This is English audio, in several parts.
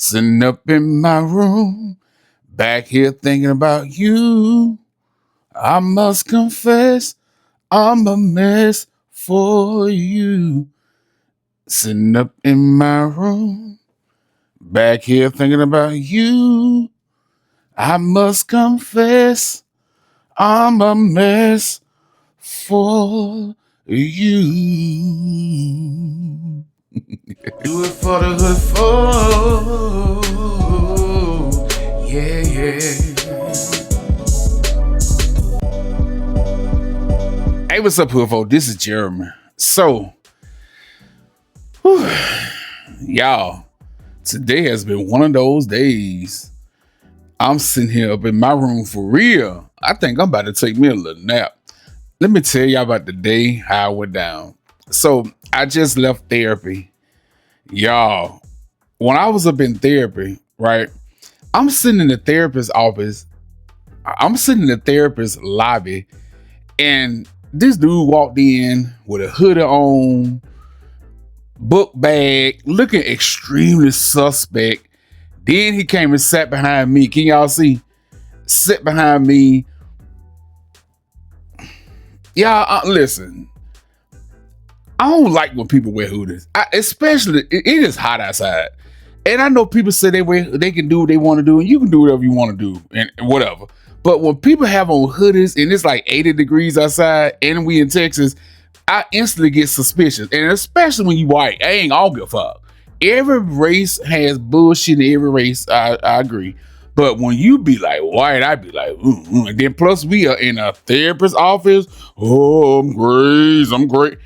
Sitting up in my room, back here thinking about you. I must confess, I'm a mess for you. Sitting up in my room, back here thinking about you. I must confess, I'm a mess for you. Do it for the hood folk. Yeah, yeah. Hey, what's up, hood folk? This is Jeremy. So, y'all, today has been one of those days. I'm sitting here up in my room for real. I think I'm about to take me a little nap. Let me tell y'all about the day, how it went down. So, I just left therapy. Y'all, when I was up in therapy, right, I'm sitting in the therapist's office. I'm sitting in the therapist's lobby, and this dude walked in with a hoodie on, book bag, looking extremely suspect. Then he came and sat behind me. Can y'all see? Sit behind me. Y'all, listen. I don't like when people wear hoodies. Especially, it is hot outside. And I know people say they can do what they want to do, and you can do whatever you want to do, and whatever. But when people have on hoodies and it's like 80 degrees outside, and we in Texas, I instantly get suspicious. And especially when you white, I don't give a fuck. Every race has bullshit in every race. I agree. But when you be like white, I be like, And then plus we are in a therapist's office. Oh, I'm great.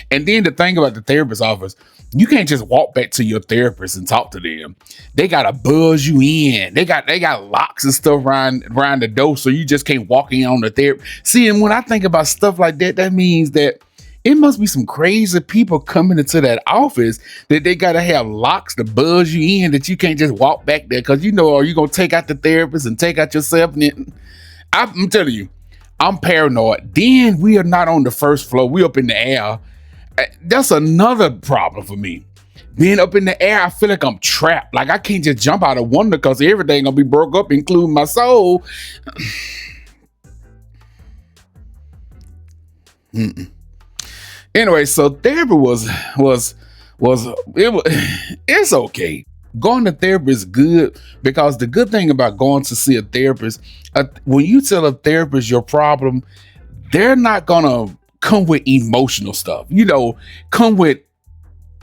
And then the thing about the therapist's office, you can't just walk back to your therapist and talk to them. They gotta buzz you in. They got locks and stuff around the door, so you just can't walk in on the therapy. See, and when I think about stuff like that, that means that it must be some crazy people coming into that office that they gotta have locks to buzz you in, that you can't just walk back there because are you gonna take out the therapist and take out yourself? I'm telling you, I'm paranoid. Then we are not on the first floor. We up in the air. That's another problem for me. Being up in the air, I feel like I'm trapped. Like I can't just jump out of window because everything gonna be broke up, including my soul. Anyway, so therapy it's okay. Going to therapy is good because the good thing about going to see a therapist, when you tell a therapist your problem, they're not gonna come with emotional stuff. Come with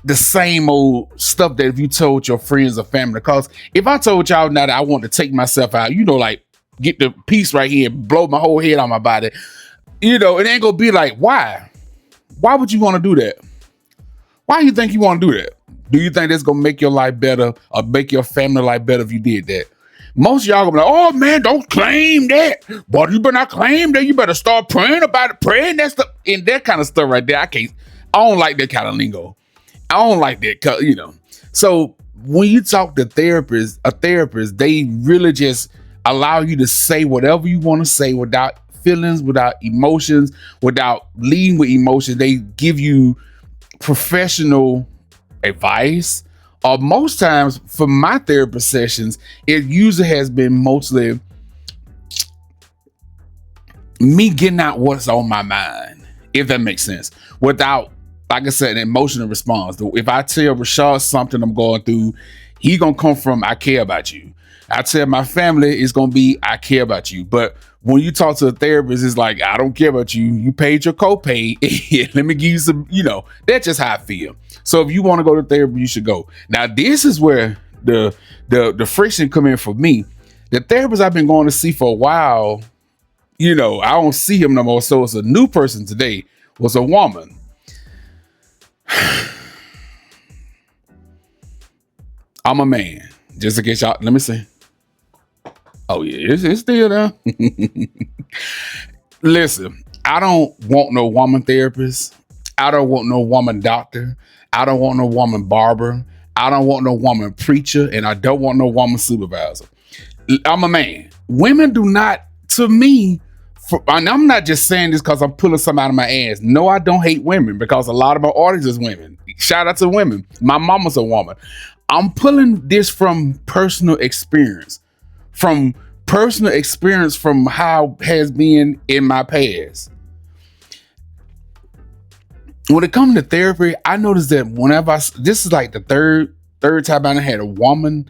the same old stuff that if you told your friends or family. Because if I told y'all now that I want to take myself out, like get the piece right here and blow my whole head on my body, it ain't gonna be like, why? Why would you want to do that? Why do you think you want to do that? Do you think that's gonna make your life better or make your family life better if you did that? Most of y'all gonna be like, oh man, don't claim that. But you better not claim that. You better start praying about it, praying that stuff, and that kind of stuff right there. I don't like that kind of lingo. I don't like that, cause So when you talk to a therapist, they really just allow you to say whatever you want to say without feelings, without emotions, without leading with emotions. They give you professional advice. Or most times for my therapist sessions, it usually has been mostly me getting out what's on my mind, if that makes sense, without, like I said, an emotional response. If I tell Rashad something I'm going through, he gonna come from, I care about you. I tell my family, it's gonna be, I care about you. But when you talk to a therapist, it's like, I don't care about you. You paid your copay. Let me give you some, that's just how I feel. So if you want to go to therapy, you should go. Now, this is where the friction come in for me. The therapist I've been going to see for a while, I don't see him no more. So it's a new person today, was a woman. I'm a man. Just in case y'all, let me see. Oh yeah, it's still there. Listen, I don't want no woman therapist. I don't want no woman doctor. I don't want no woman barber. I don't want no woman preacher, and I don't want no woman supervisor. I'm a man. Women do not, to me, and I'm not just saying this because I'm pulling something out of my ass. No, I don't hate women because a lot of my audience is women. Shout out to women. My mama's a woman. I'm pulling this from personal experience, from how it has been in my past. When it comes to therapy, I noticed that whenever this is like the third time I had a woman.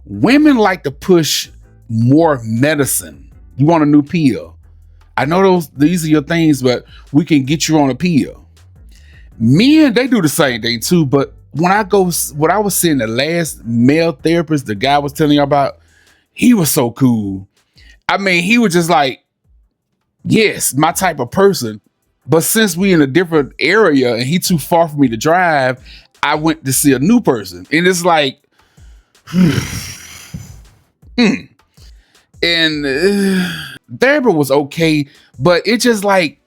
Women like to push more medicine. You want a new pill? I know these are your things, but we can get you on a pill. Men, they do the same thing too, but when I was seeing the last male therapist, the guy I was telling you about, he was so cool. I mean, he was just like, yes, my type of person. But since we in a different area and he too far for me to drive, I went to see a new person. And it's like, and therapy was okay, but it just like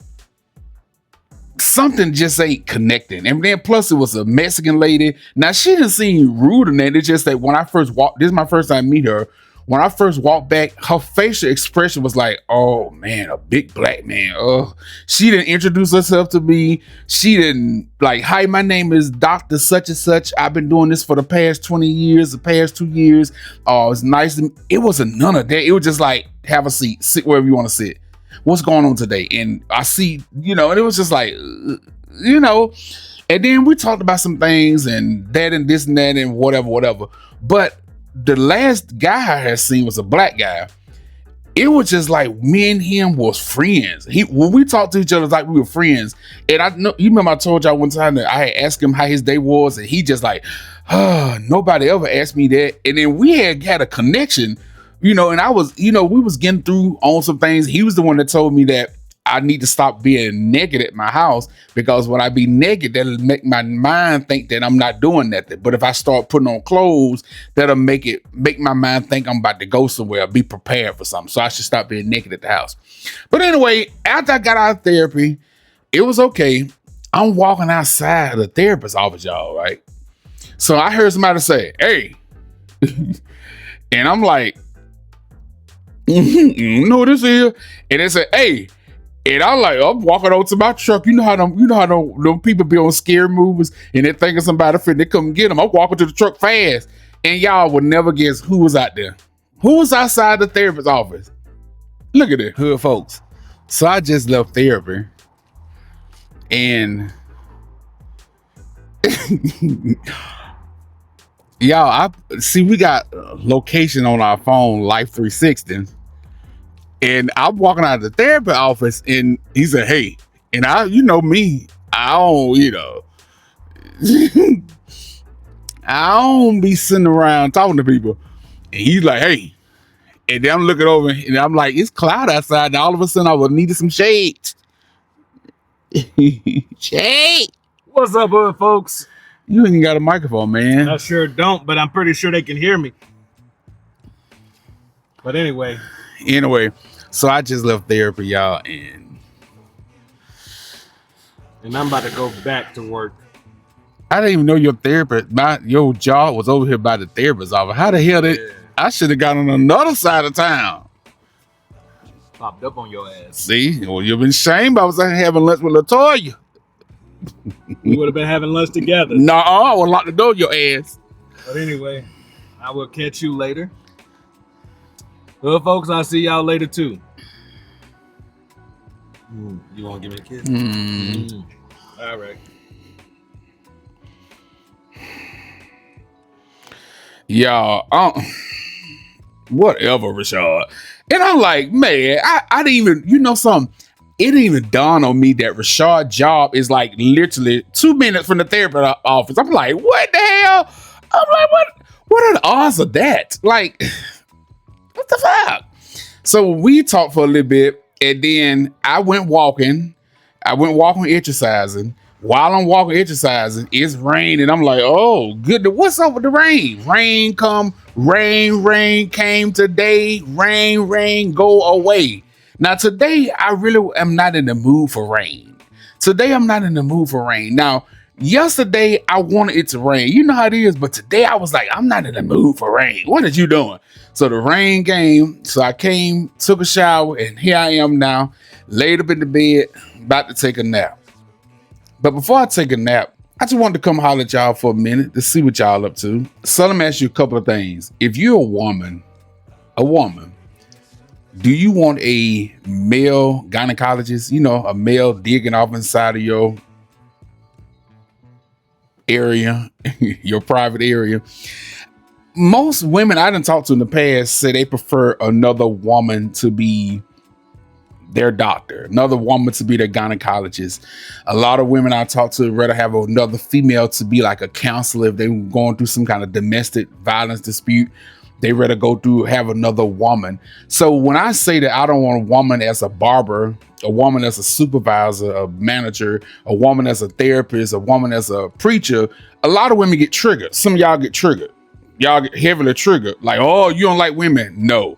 something just ain't connecting. And then plus it was a Mexican lady. Now she didn't seem rude in that. It's just that when I first walked, this is my first time meet her. When I first walked back, her facial expression was like, oh man, a big black man. Oh, she didn't introduce herself to me. She didn't like, hi, my name is Dr. Such and Such. I've been doing this for the past 20 years, the past 2 years. Oh, it's nice. It wasn't none of that. It was just like, have a seat, sit wherever you want to sit. What's going on today? And I see, and it was just like, and then we talked about some things and that and this and that and whatever. But the last guy I had seen was a black guy. It was just like me and him was friends. When we talked to each other, it was like we were friends. And I know, you remember I told y'all one time that I had asked him how his day was, and he just like, nobody ever asked me that. And then we had a connection, and I was, we was getting through on some things. He was the one that told me that I need to stop being naked at my house, because when I be naked, that'll make my mind think that I'm not doing nothing. But if I start putting on clothes, that'll make my mind think I'm about to go somewhere, be prepared for something. So I should stop being naked at the house. But anyway, after I got out of therapy, it was okay. I'm walking outside of the therapist's office, y'all, right? So I heard somebody say, hey. And I'm like, you know what this is? And they said, hey. And I'm walking over to my truck. You know how them people be on scary movies and they thinking somebody finna come and get them. I'm walking to the truck fast. And y'all would never guess who was out there. Who was outside the therapist's office? Look at it, hood folks. So I just left therapy. And y'all, we got location on our phone, Life 360. And I'm walking out of the therapy office and he said, hey, and me, I don't be sitting around talking to people. And he's like, hey, and then I'm looking over and I'm like, it's cloud outside. And all of a sudden I was needing some shade. Shade. What's up, hood folks? You ain't got a microphone, man. I sure don't, but I'm pretty sure they can hear me. But anyway, so I just left therapy, y'all, and I'm about to go back to work. I didn't even know your job was over here by the therapist's office. How the hell I should have got on another side of town. Popped up on your ass. See, well, you've been shamed. I was having lunch with LaToya. We would have been having lunch together. No, I would lock the door your ass. But anyway, I will catch you later. Well, folks, I'll see y'all later too. You want to give me a kiss? All right. Y'all, whatever, Rashad. And I'm like, man, I didn't even, something. It didn't even dawn on me that Rashad's job is like literally 2 minutes from the therapy office. I'm like, what the hell? I'm like, what are the odds of that? Like, what the fuck? So we talked for a little bit, and then I went walking, exercising. While I'm walking, exercising, it's rain, and I'm like, oh, goodness, what's up with the rain? Rain came today. Rain, go away. Now, today, I really am not in the mood for rain. Now, yesterday, I wanted it to rain. You know how it is, but today, I was like, I'm not in the mood for rain. What are you doing? So the rain came, so I came, took a shower, and here I am now, laid up in the bed, about to take a nap. But before I take a nap, I just wanted to come holler at y'all for a minute to see what y'all up to. So let me ask you a couple of things. If you're a woman, do you want a male gynecologist? You know, a male digging off inside of your area, your private area. Most women I done talked to in the past say they prefer another woman to be their doctor, another woman to be their gynecologist. A lot of women I talk to rather have another female to be like a counselor if they're going through some kind of domestic violence dispute. They rather have another woman. So when I say that I don't want a woman as a barber, a woman as a supervisor, a manager, a woman as a therapist, a woman as a preacher, a lot of women get triggered. Some of y'all get triggered. Y'all get heavily triggered. Like, oh, you don't like women? No.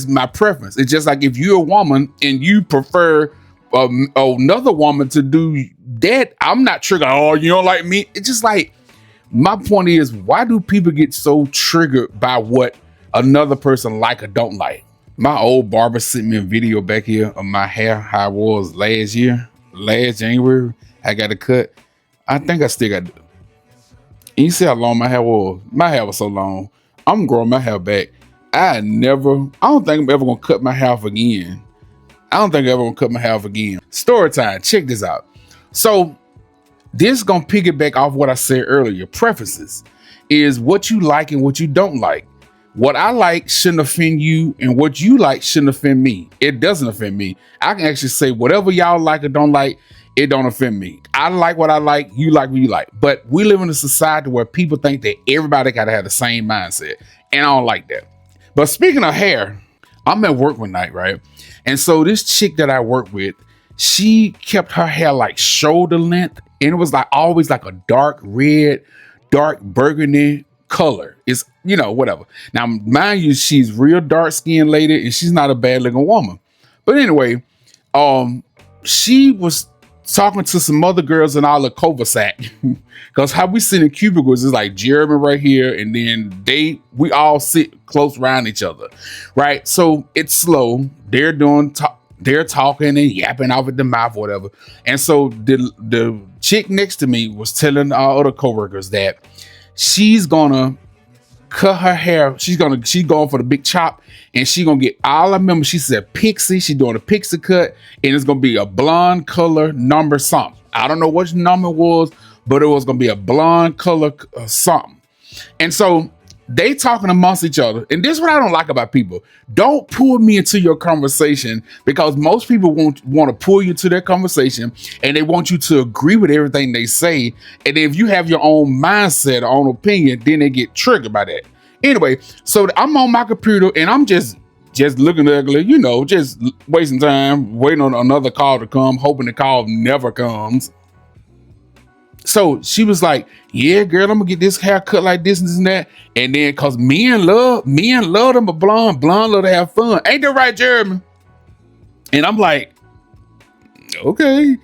My preference. It's just like if you're a woman and you prefer another woman to do that, I'm not triggered. Oh, you don't like me? It's just like, my point is, why do people get so triggered by what another person like or don't like? My old barber sent me a video back here of my hair, how it was last January. I got a cut. I think I still got it. You see how long my hair was? My hair was so long. I'm growing my hair back. I don't think I'm ever gonna cut my hair off again. Story time, check this out. So this is gonna piggyback off what I said earlier. Preferences is what you like and what you don't like. What I like shouldn't offend you, and what you like shouldn't offend me. It doesn't offend me. I can actually say whatever y'all like or don't like, it don't offend me. I like what I like, you like what you like. But we live in a society where people think that everybody gotta have the same mindset, and I don't like that. But speaking of hair, I'm at work one night, right? And so this chick that I work with, she kept her hair like shoulder length, and it was like always like a dark red, dark burgundy color. It's, whatever. Now, mind you, she's real dark skinned lady, and she's not a bad looking woman. But anyway, she was talking to some other girls in our cul-de-sac, because how we sit in cubicles is like Jeremy right here, and then we all sit close around each other, right? So it's slow. They're talking and yapping off at the mouth, whatever. And so the chick next to me was telling our other coworkers that she's gonna cut her hair. She's going for the big chop, and she gonna get, all I remember, she said pixie. She's doing a pixie cut, and it's gonna be a blonde color number something. I don't know which number it was, but it was gonna be a blonde color something. And so they talking amongst each other. And this is what I don't like about people. Don't pull me into your conversation, because most people want to pull you to their conversation, and they want you to agree with everything they say. And if you have your own mindset, or own opinion, then they get triggered by that. Anyway, so I'm on my computer and I'm just looking ugly, just wasting time, waiting on another call to come, hoping the call never comes. So she was like, yeah, girl, I'm gonna get this haircut like this and that. And then, cause men love them a blonde love to have fun. Ain't that right, Jeremy? And I'm like, okay.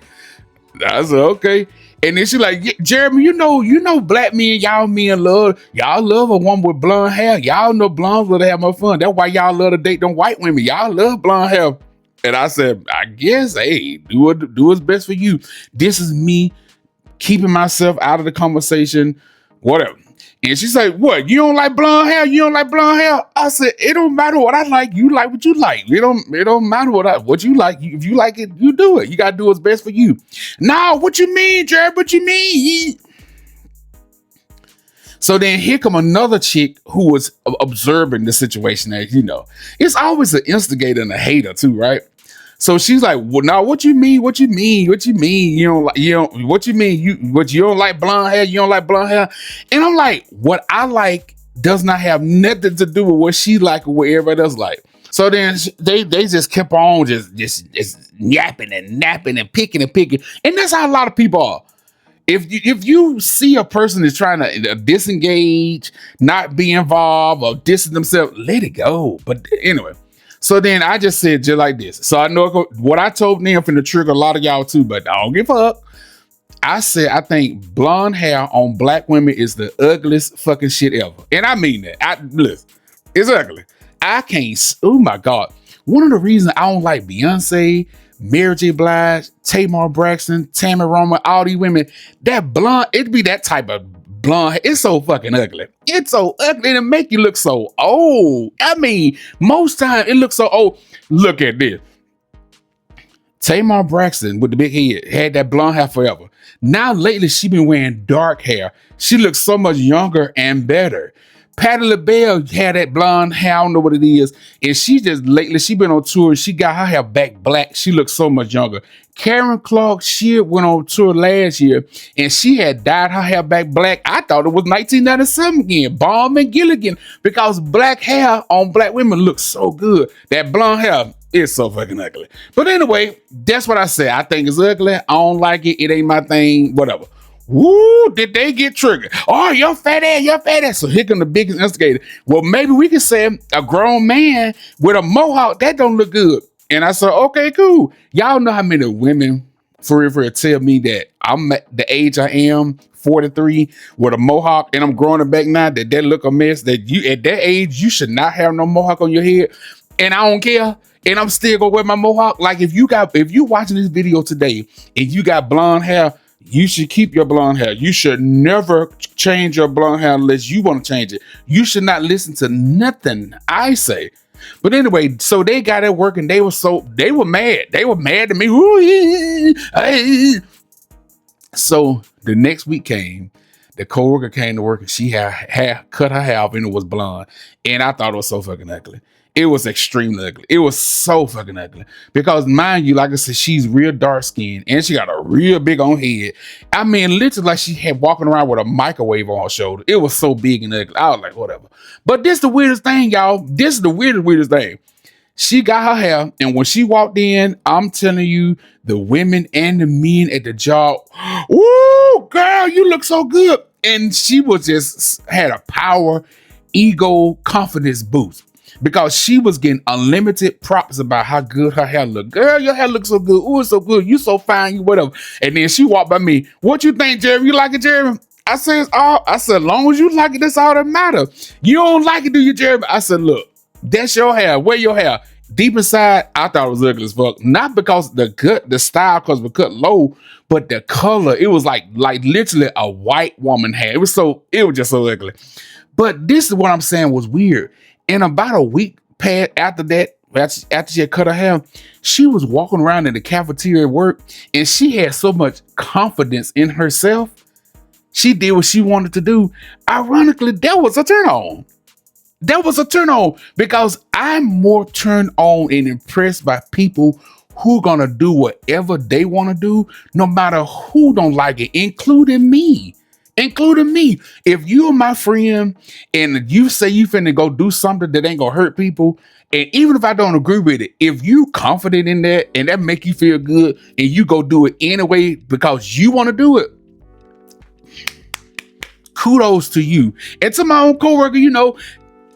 I said, okay. And then she like, yeah, Jeremy, you know, black men, y'all love a woman with blonde hair. Y'all know blondes love to have more fun. That's why y'all love to date them white women. Y'all love blonde hair. And I said, I guess, hey, do what's best for you. This is me keeping myself out of the conversation, whatever. And she's like, what, you don't like blonde hair? You don't like blonde hair? I said, it don't matter what I like. You like what you like. It don't matter what you like. If you like it, you do it. You got to do what's best for you. Now, what you mean, Jared? What you mean? So then here come another chick who was observing the situation. As it's always an instigator and a hater too, right? So she's like, well, now what you mean? What you mean? What you mean? What you mean? You don't like blonde hair? You don't like blonde hair? And I'm like, what I like does not have nothing to do with what she like or what everybody else like. So then they just kept on just yapping and napping and picking. And that's how a lot of people are. If you see a person that's trying to disengage, not be involved, or distance themselves, let it go. But anyway. So then I just said just like this. So I know what I told them finna trigger a lot of y'all too, but I don't give a fuck. I said I think blonde hair on black women is the ugliest fucking shit ever. And I mean that. Listen, it's ugly. I can't, oh my God. One of the reasons I don't like Beyonce, Mary J. Blige, Tamar Braxton, Tammy Roman, all these women, that blonde, it'd be that type of blonde. It's so fucking ugly. It's so ugly and it make you look so old. I mean, most time it looks so old. Look at this. Tamar Braxton with the big head had that blonde hair forever. Now lately she been wearing dark hair. She looks so much younger and better. Patti LaBelle had that blonde hair, I don't know what it is. And she just lately, she been on tour. She got her hair back black. She looks so much younger. Karen Clark, she went on tour last year and she had dyed her hair back black. I thought it was 1997 again, Balm and Gilligan, because black hair on black women looks so good. That blonde hair is so fucking ugly. But anyway, that's what I said. I think it's ugly. I don't like it. It ain't my thing, whatever. Woo, did they get triggered? Oh, you're fat ass. So here come the biggest instigator. Well, maybe we can say a grown man with a mohawk, that don't look good. And I said, okay, cool. Y'all know how many women for real tell me that I'm at the age I am, 43, with a mohawk, and I'm growing it back now, that look a mess, that you at that age, you should not have no mohawk on your head. And I don't care. And I'm still gonna wear my mohawk. Like if you watching this video today and you got blonde hair, you should keep your blonde hair. You should never change your blonde hair unless you want to change it. You should not listen to nothing I say. But anyway, so they got it working. They were mad. They were mad at me. So the next week came. The coworker came to work and she had cut her hair off and it was blonde. And I thought it was so fucking ugly. It was extremely ugly. It was so fucking ugly. Because mind you, like I said, she's real dark skinned and she got a real big on head. I mean, literally like she had walking around with a microwave on her shoulder. It was so big and ugly. I was like, whatever. But this is the weirdest thing, y'all. This is the weirdest thing. She got her hair, and when she walked in, I'm telling you, the women and the men at the job, woo, girl, you look so good. And she was just had a power, ego, confidence boost. Because she was getting unlimited props about how good her hair looked. Girl, your hair looks so good. Ooh, it's so good. You so fine, you whatever. And then she walked by me. What you think, Jeremy? You like it, Jeremy? I said, as long as you like it, that's all that matters. You don't like it, do you, Jeremy? I said, look, that's your hair. Wear your hair. Deep inside, I thought it was ugly as fuck. Not because the style, because we cut low, but the color. It was like literally a white woman hair. It was just so ugly. But this is what I'm saying was weird. And about a week past after that, after she had cut her hair, she was walking around in the cafeteria at work and she had so much confidence in herself. She did what she wanted to do. Ironically, that was a turn on. That was a turn on because I'm more turned on and impressed by people who gonna do whatever they want to do, no matter who don't like it, including me. If you're my friend and you say you finna go do something that ain't gonna hurt people, and even if I don't agree with it, if you confident in that and that make you feel good and you go do it anyway because you want to do it, kudos to you. And to my own coworker,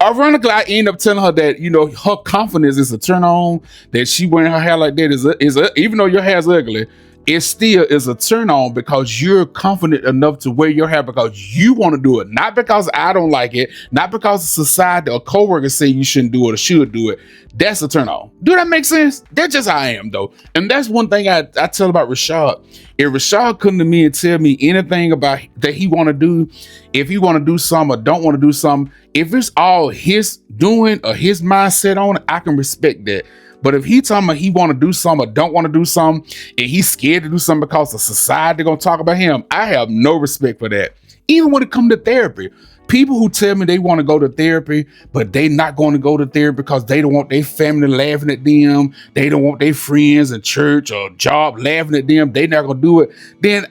ironically, I end up telling her that, her confidence is a turn on, that she wearing her hair like that is even though your hair's ugly, it still is a turn on because you're confident enough to wear your hair because you want to do it, not because I don't like it, not because society or coworkers say you shouldn't do it or should do it. That's a turn on. Do that make sense? That's just how I am though. And that's one thing I tell about Rashad. If Rashad come to me and tell me anything about that he want to do, if he want to do something or don't want to do something, if it's all his doing or his mindset on it, I can respect that. But if he talking about he want to do something or don't want to do something, and he's scared to do something because the society gonna talk about him, I have no respect for that. Even when it comes to therapy, people who tell me they want to go to therapy, but they not going to go to therapy because they don't want their family laughing at them, they don't want their friends at church or job laughing at them, they not gonna do it, then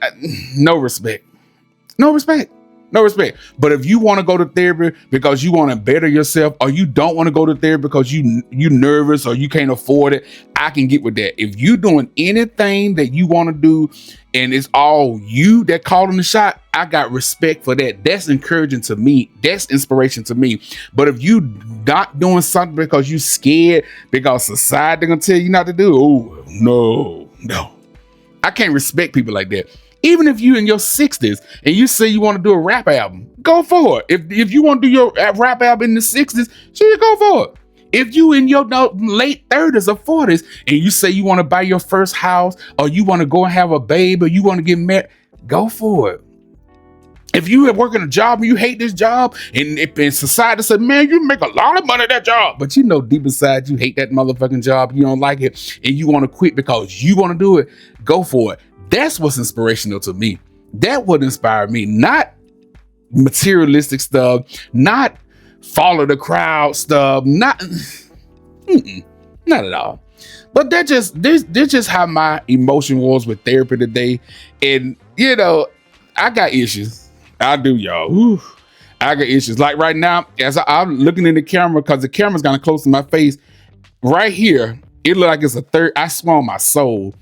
no respect. No respect. No respect. But if you want to go to therapy because you want to better yourself, or you don't want to go to therapy because you nervous or you can't afford it, I can get with that. If you doing anything that you want to do and it's all you that calling the shot, I got respect for that. That's encouraging to me. That's inspiration to me. But if you not doing something because you scared because society gonna tell you not to do, oh no. I can't respect people like that. Even if you in your 60s and you say you want to do a rap album, go for it. If you want to do your rap album in the 60s, sure, go for it. If you in your late 30s or 40s and you say you want to buy your first house, or you want to go and have a baby, or you want to get married, go for it. If you are working a job and you hate this job, and if in society said, man, you make a lot of money at that job, but you know deep inside you hate that motherfucking job, you don't like it, and you want to quit because you want to do it, go for it. That's what's inspirational to me. That would inspire me, not materialistic stuff, not follow the crowd stuff, not at all. But that's just how my emotion was with therapy today. And you know, I got issues. I do, y'all. Whew. I got issues. Like right now, as I'm looking in the camera, because the camera's kind of close to my face, right here, it look like it's a third. I swear on my soul,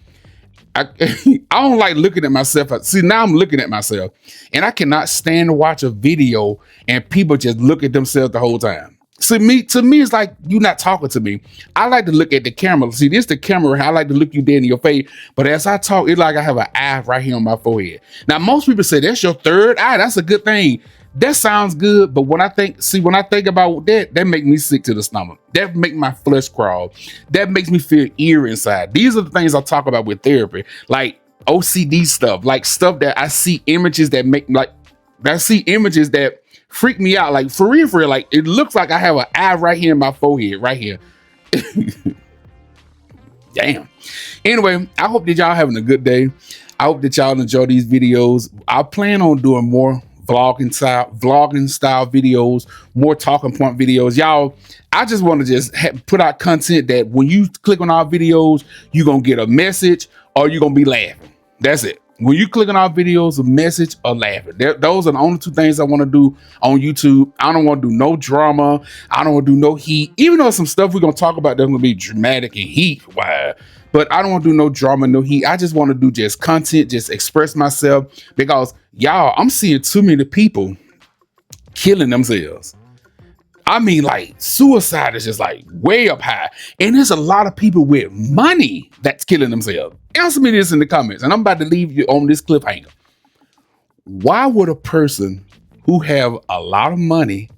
I don't like looking at myself. See, now I'm looking at myself, and I cannot stand to watch a video and people just look at themselves the whole time. See, to me, it's like you not talking to me. I like to look at the camera. See, this the camera. I like to look you dead in your face. But as I talk, it's like I have an eye right here on my forehead. Now, most people say that's your third eye. That's a good thing. That sounds good. But when I think about that make me sick to the stomach. That make my flesh crawl. That makes me feel eerie inside. These are the things I talk about with therapy, like OCD stuff, like stuff that I see images that freak me out, like for real, like it looks like I have an eye right here in my forehead, right here. Damn. Anyway, I hope that y'all having a good day. I hope that y'all enjoy these videos. I plan on doing more vlogging style videos, more talking point videos. Y'all, I just want to put out content that when you click on our videos, you're gonna get a message or you're gonna be laughing. That's it. When you click on our videos, a message or laughing. Those are the only two things I want to do on YouTube. I don't want to do no drama. I don't want to do no heat. Even though some stuff we're going to talk about that's going to be dramatic and heat. Why? But I don't want to do no drama, no heat. I just want to do just content, just express myself. Because, y'all, I'm seeing too many people killing themselves. I mean, like, suicide is just like way up high. And there's a lot of people with money that's killing themselves. Answer me this in the comments, and I'm about to leave you on this cliffhanger. Why would a person who have a lot of money,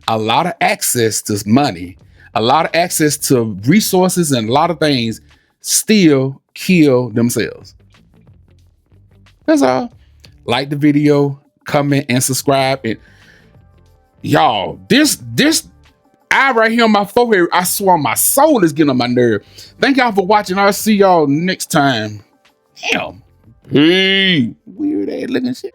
a lot of access to money, a lot of access to resources and a lot of things still kill themselves? That's all. Like the video, comment, and subscribe. And y'all, this eye right here on my forehead, I swear my soul is getting on my nerve. Thank y'all for watching. I'll see y'all next time. Damn. Hey, weird ass looking shit.